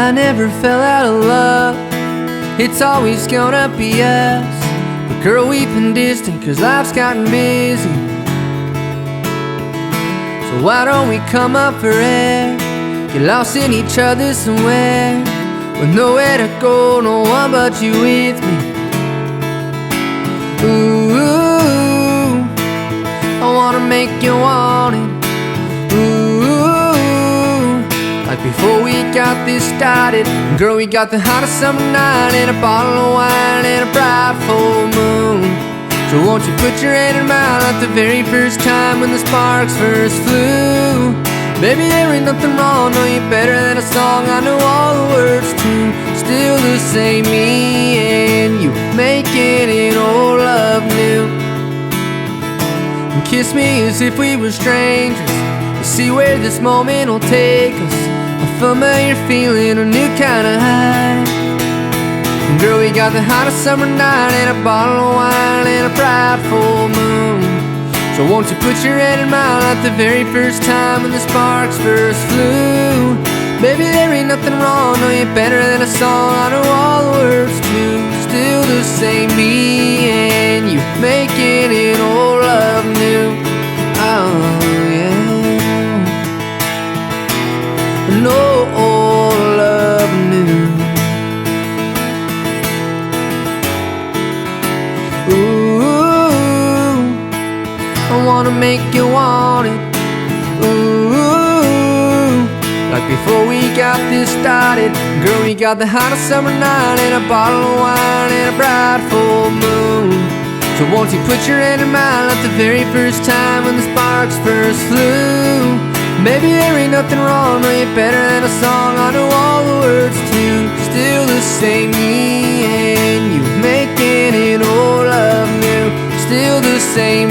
I never fell out of love, it's always gonna be us. But girl, we've been distant cause life's gotten busy. So why don't we come up for air, get lost in each other somewhere, with nowhere to go, no one but you with me. Ooh, I wanna make you want it. Ooh, like before we got this started. Girl, we got the hottest summer night and a bottle of wine and a bright full moon. So won't you put your hand in mine like the very first time when the sparks first flew. Baby, there ain't nothing wrong, no, you're better than a song I know all the words to. Still the same, me and you, making it old love new. And kiss me as if we were strangers, to see where this moment will take us. A familiar feeling, a new kind of high. And girl, we got the hottest summer night and a bottle of wine and a bright full moon. So won't you put your hand in mine like the very first time when the sparks first flew. Baby, there ain't nothing wrong, no, you're better than a song I know all the words to. Still the same, me and you, making it old love new. Oh yeah, no old love new. Ooh, I wanna make you want it. Ooh, like before we got this started. Girl, we got the hottest summer night and a bottle of wine and a bright full moon. So won't you put your hand in mine like the very first time when the sparks first flew. Baby, there ain't nothing wrong, no, you're better than a song I know all the words to. Still the same, me and you, making it old love new. Still the same,